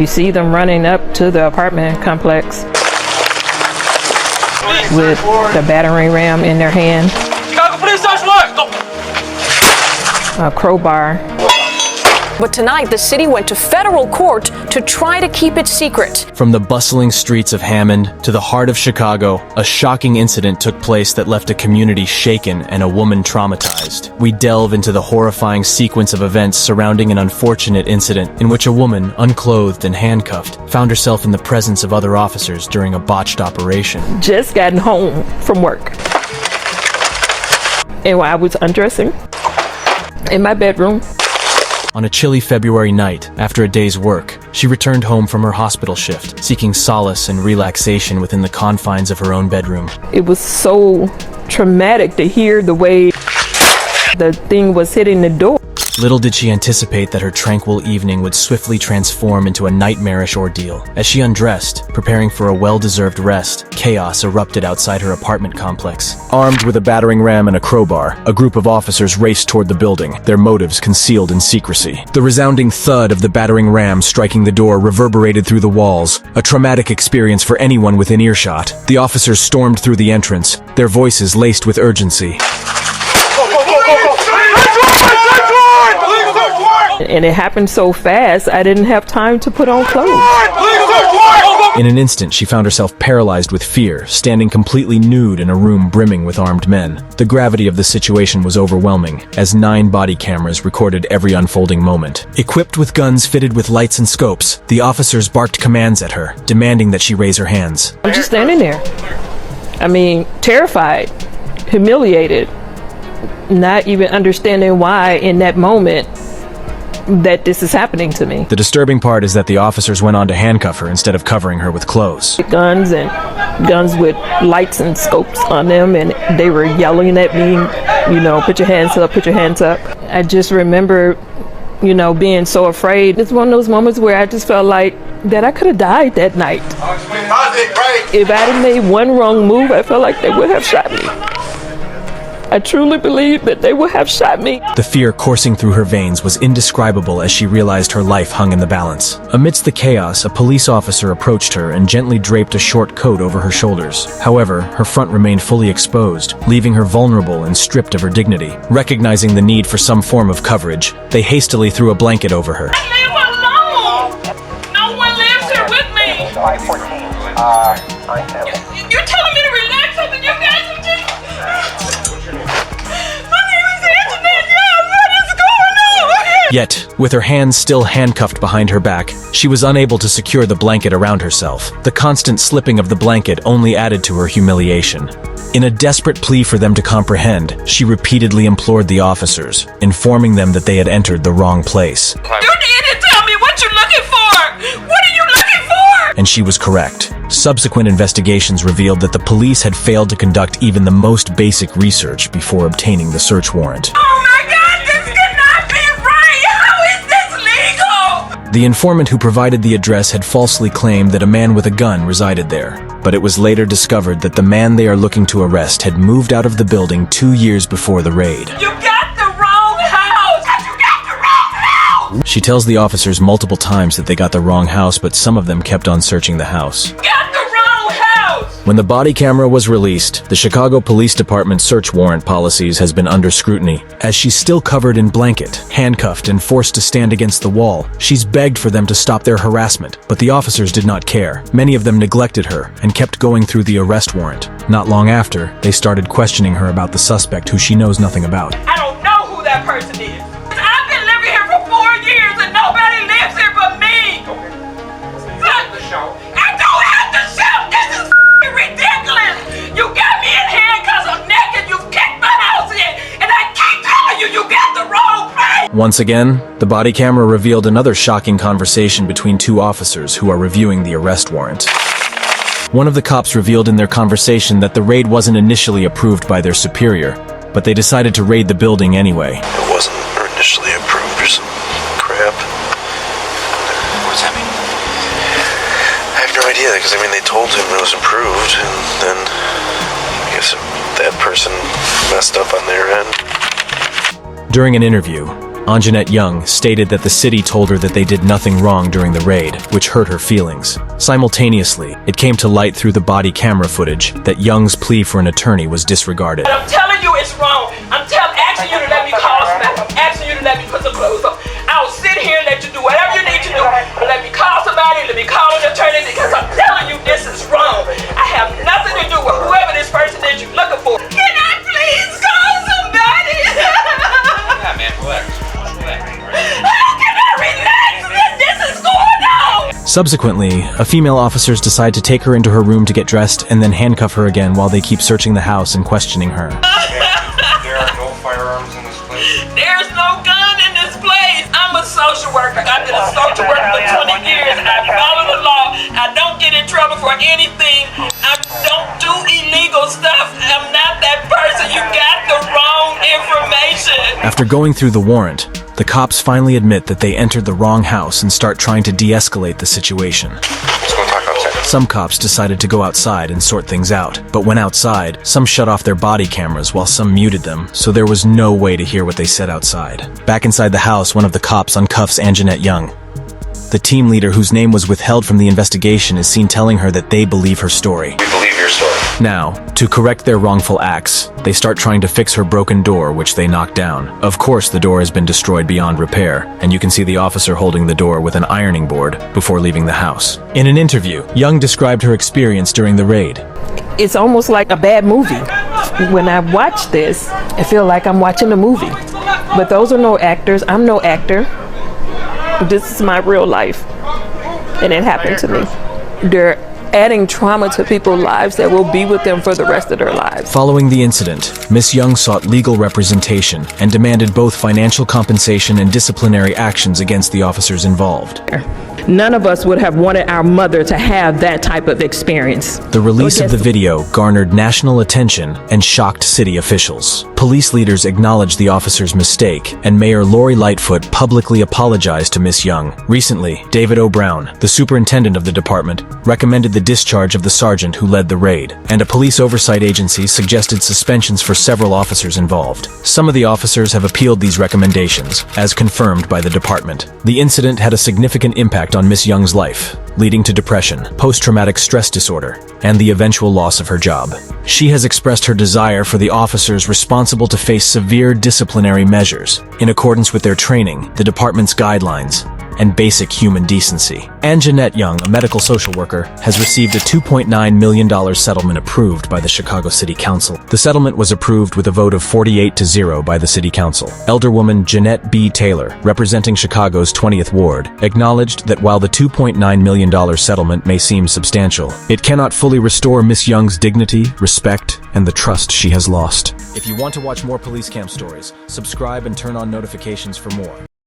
You see them running up to the apartment complex with the battering ram in their hand, a crowbar. But tonight, the city went to federal court to try to keep it secret. From the bustling streets of Hammond to the heart of Chicago, a shocking incident took place that left a community shaken and a woman traumatized. We delve into the horrifying sequence of events surrounding an unfortunate incident in which a woman, unclothed and handcuffed, found herself in the presence of other officers during a botched operation. Just gotten home from work. And while I was undressing in my bedroom, on a chilly February night, after a day's work, she returned home from her hospital shift, seeking solace and relaxation within the confines of her own bedroom. it was so traumatic to hear the way the thing was hitting the door. Little did she anticipate that her tranquil evening would swiftly transform into a nightmarish ordeal. As she undressed, preparing for a well-deserved rest, chaos erupted outside her apartment complex. Armed with a battering ram and a crowbar, a group of officers raced toward the building, their motives concealed in secrecy. The resounding thud of the battering ram striking the door reverberated through the walls, a traumatic experience for anyone within earshot. The officers stormed through the entrance, their voices laced with urgency. And it happened so fast, I didn't have time to put on clothes. In an instant, she found herself paralyzed with fear, standing completely nude in a room brimming with armed men. The gravity of the situation was overwhelming, as 9 body cameras recorded every unfolding moment. Equipped with guns fitted with lights and scopes, the officers barked commands at her, demanding that she raise her hands. I'm just standing there. I mean, terrified, humiliated, not even understanding why in that moment that this is happening to me. The disturbing part is that the officers went on to handcuff her instead of covering her with clothes. Guns with lights and scopes on them, and they were yelling at me, put your hands up, put your hands up. I just remember, being so afraid. It's one of those moments where I just felt like that I could have died that night. If I had made one wrong move, I felt like they would have shot me. I truly believe that they would have shot me. The fear coursing through her veins was indescribable as she realized her life hung in the balance. Amidst the chaos, a police officer approached her and gently draped a short coat over her shoulders. However, her front remained fully exposed, leaving her vulnerable and stripped of her dignity. Recognizing the need for some form of coverage, they hastily threw a blanket over her. Leave alone! No one lives here with me! You're telling me to relax something you guys are just... Yet, with her hands still handcuffed behind her back, she was unable to secure the blanket around herself. The constant slipping of the blanket only added to her humiliation. In a desperate plea for them to comprehend, she repeatedly implored the officers, informing them that they had entered the wrong place. You need to tell me what you're looking for! What are you looking for? And she was correct. Subsequent investigations revealed that the police had failed to conduct even the most basic research before obtaining the search warrant. Oh my God, this cannot be right! How is this legal? The informant who provided the address had falsely claimed that a man with a gun resided there, but it was later discovered that the man they are looking to arrest had moved out of the building 2 years before the raid. You got the wrong house! You got the wrong house! She tells the officers multiple times that they got the wrong house, but some of them kept on searching the house. Got the wrong house! When the body camera was released, the Chicago Police Department search warrant policies has been under scrutiny. As she's still covered in blanket, handcuffed, and forced to stand against the wall, she's begged for them to stop their harassment, but the officers did not care. Many of them neglected her and kept going through the arrest warrant. Not long after, they started questioning her about the suspect who she knows nothing about. I don't know who that person is. I've been living here for 4 years and nobody lives here but me. I don't have to shout. This is ridiculous. You got me in handcuffs. I'm naked. You kicked my house in, and I keep telling you, you got the wrong place. Once again, the body camera revealed another shocking conversation between 2 officers who are reviewing the arrest warrant. One of the cops revealed in their conversation that the raid wasn't initially approved by their superior, but they decided to raid the building anyway. It wasn't initially approved or some crap. What's that mean? I have no idea, because they told him it was approved, and then I guess that person messed up on their end. During an interview, Anjanette Young stated that the city told her that they did nothing wrong during the raid, which hurt her feelings. Simultaneously, it came to light through the body camera footage that Young's plea for an attorney was disregarded. I'm telling you it's wrong. I'm asking you to let me call somebody. I'm asking you to let me put some clothes on. I'll sit here and let you do whatever you need to do. But let me call somebody, let me call an attorney, because I'm telling you this is wrong. I have nothing to do with whoever this person is you're looking for. Can I please call somebody? Yeah, man, relax. How can I relax when this is going on? Subsequently, a female officers decide to take her into her room to get dressed and then handcuff her again while they keep searching the house and questioning her. There are no firearms in this place. There's no gun in this place. I'm a social worker. I've been a social worker for 20 years. I follow the law. I don't get in trouble for anything. I don't do illegal stuff. I'm not that person. You got the wrong information. After going through the warrant, the cops finally admit that they entered the wrong house and start trying to de-escalate the situation. Let's go talk outside. Some cops decided to go outside and sort things out, but when outside, some shut off their body cameras while some muted them, so there was no way to hear what they said outside. Back inside the house, one of the cops uncuffs Anjanette Young. The team leader, whose name was withheld from the investigation, is seen telling her that they believe her story. We believe your story. Now, to correct their wrongful acts, they start trying to fix her broken door, which they knock down. Of course, the door has been destroyed beyond repair, and you can see the officer holding the door with an ironing board before leaving the house. In an interview, Young described her experience during the raid. It's almost like a bad movie. When I watch this, I feel like I'm watching a movie. But those are no actors. I'm no actor. This is my real life. And it happened to me. They're adding trauma to people's lives that will be with them for the rest of their lives. Following the incident, Miss Young sought legal representation and demanded both financial compensation and disciplinary actions against the officers involved. None of us would have wanted our mother to have that type of experience. The release of the video garnered national attention and shocked city officials. Police leaders acknowledged the officer's mistake, and Mayor Lori Lightfoot publicly apologized to Miss Young. Recently, David O. Brown, the superintendent of the department, recommended the discharge of the sergeant who led the raid, and a police oversight agency suggested suspensions for several officers involved. Some of the officers have appealed these recommendations, as confirmed by the department. The incident had a significant impact on Miss Young's life, leading to depression, post-traumatic stress disorder, and the eventual loss of her job. She has expressed her desire for the officers responsible to face severe disciplinary measures, in accordance with their training, the department's guidelines, and basic human decency. Anjanette Young, a medical social worker, has received a $2.9 million settlement approved by the Chicago City Council. The settlement was approved with a vote of 48-0 by the City Council. Elderwoman Jeanette B. Taylor, representing Chicago's 20th Ward, acknowledged that while the $2.9 million settlement may seem substantial, it cannot fully restore Miss Young's dignity, respect, and the trust she has lost. If you want to watch more police camp stories, subscribe and turn on notifications for more.